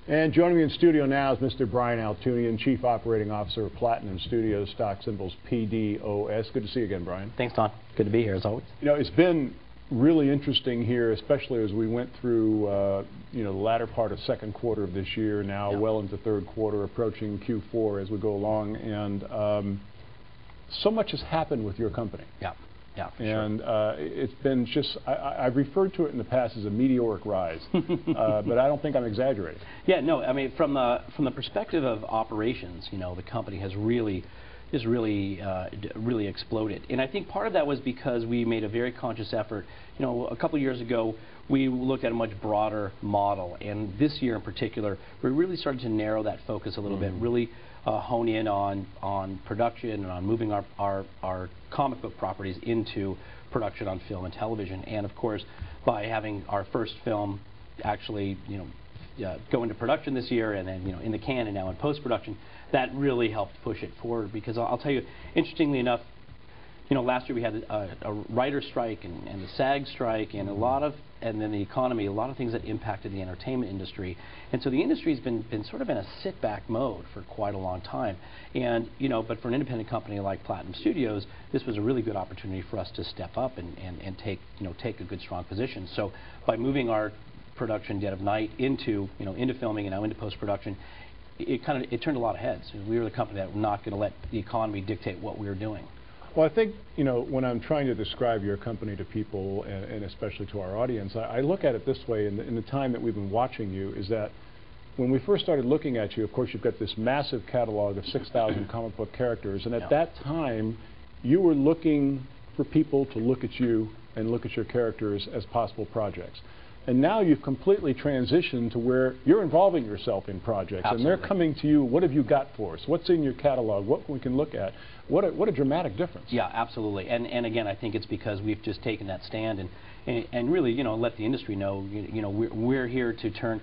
And joining me in studio now is Mr. Brian Altunian, Chief Operating Officer of Platinum Studios, stock symbols PDOS. Good to see you again, Brian. Thanks, Don. Good to be here, as always. You know, it's been really interesting here, especially as we went through, the latter part of second quarter of this year, now well into third quarter, approaching Q4 as we go along, and so much has happened with your company. Yeah, for and sure. It's been just, I've referred to it in the past as a meteoric rise, but I don't think I'm exaggerating. Yeah, no, I mean, from the perspective of operations, the company has really exploded. And I think part of that was because we made a very conscious effort. A couple years ago, we looked at a much broader model, and this year in particular, we really started to narrow that focus a little bit, really hone in on production and on moving our comic book properties into production on film and television. And of course, by having our first film actually go into production this year, and then in the can and now in post-production, that really helped push it forward. Because I'll tell you, interestingly enough, last year we had a writer's strike and the SAG strike and and then the economy, a lot of things that impacted the entertainment industry. And so the industry's been sort of in a sit-back mode for quite a long time. And but for an independent company like Platinum Studios, this was a really good opportunity for us to step up and take a good strong position. So by moving our production dead of night into filming and now into post-production, it turned a lot of heads. We were the company that were not going to let the economy dictate what we were doing. Well, I think, when I'm trying to describe your company to people, and especially to our audience, I look at it this way in the time that we've been watching you, is that when we first started looking at you, of course, you've got this massive catalog of 6,000 comic book characters, and at that time, you were looking for people to look at you and look at your characters as possible projects. And now you've completely transitioned to where you're involving yourself in projects. Absolutely. And they're coming to you, what have you got for us? What's in your catalog? What we can look at? What a dramatic difference. Yeah, absolutely. And again, I think it's because we've just taken that stand and really, let the industry know, we're here to turn.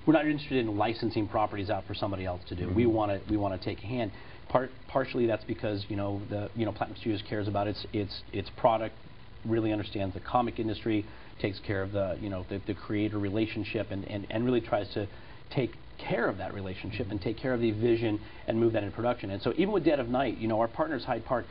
We're not interested in licensing properties out for somebody else to do. We want to take a hand. Partially that's because Platinum Studios cares about its product, really understands the comic industry, takes care of the creator relationship, and really tries to take care of that relationship and take care of the vision and move that into production. And so even with Dead of Night, our partners Hyde Park,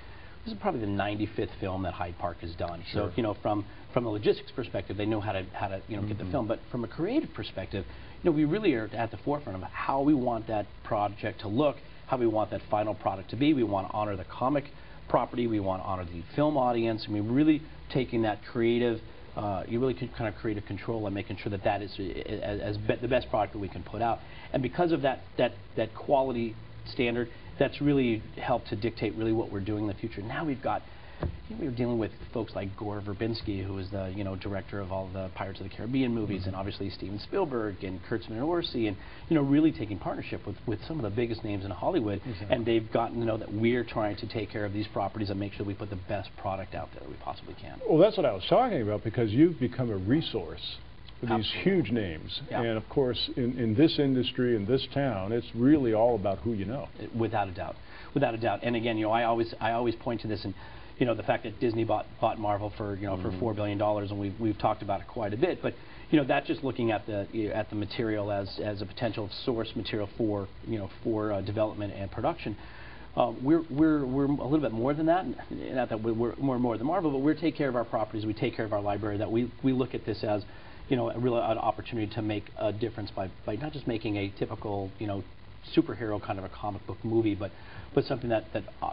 this is probably the 95th film that Hyde Park has done. Sure. So from a logistics perspective, they know how to get the film. But from a creative perspective, we really are at the forefront of how we want that project to look, how we want that final product to be. We want to honor the comic property, we want to honor the film audience, and we're really taking that creative, kind of creative control and making sure that is the best product that we can put out. And because of that quality standard, that's really helped to dictate really what we're doing in the future. Now we've got, we were dealing with folks like Gore Verbinski, who is the director of all the Pirates of the Caribbean movies, and obviously Steven Spielberg and Kurtzman and Orsi, and really taking partnership with some of the biggest names in Hollywood. Exactly. And they've gotten to know that we're trying to take care of these properties and make sure we put the best product out there that we possibly can. Well, that's what I was talking about, because you've become a resource for these huge names. Yeah. And of course, in this industry, in this town, it's really all about who you know. Without a doubt. Without a doubt. And again, I always point to this, and the fact that Disney bought Marvel for for $4 billion, and we've talked about it quite a bit. But that's just looking at the material as a potential source material for development and production. We're a little bit more than that. Not that we're more than Marvel, but we take care of our properties. We take care of our library. That we look at this as a real opportunity to make a difference by not just making a typical superhero kind of a comic book movie, but something that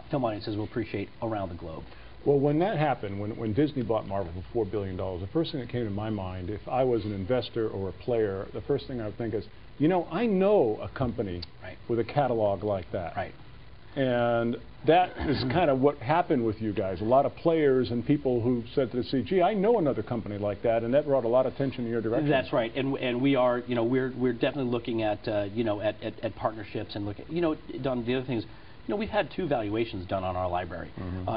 film audiences will appreciate around the globe. Well, when that happened, when Disney bought Marvel for $4 billion, the first thing that came to my mind, if I was an investor or a player, the first thing I would think is, I know a company with a catalog like that. Right. And that is kind of what happened with you guys. A lot of players and people who said to the CG, I know another company like that, and that brought a lot of attention in your direction. That's right, and we are, we're definitely looking at, at partnerships and looking, Don, the other thing is, we've had 2 valuations done on our library,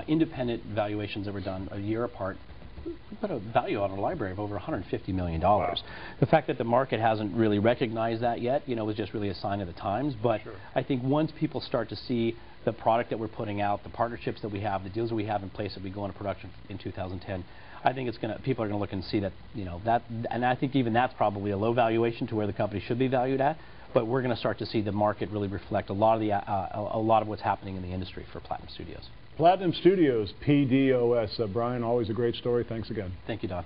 independent valuations that were done a year apart. We put a value on our library of over $150 million. Wow. The fact that the market hasn't really recognized that yet, was just really a sign of the times. But sure. I think once people start to see the product that we're putting out, the partnerships that we have, the deals that we have in place that we go into production in 2010, I think people are going to look and see that, and I think even that's probably a low valuation to where the company should be valued at. But we're going to start to see the market really reflect a lot of what's happening in the industry for Platinum Studios. Platinum Studios, PDOS. Brian, always a great story. Thanks again. Thank you, Don.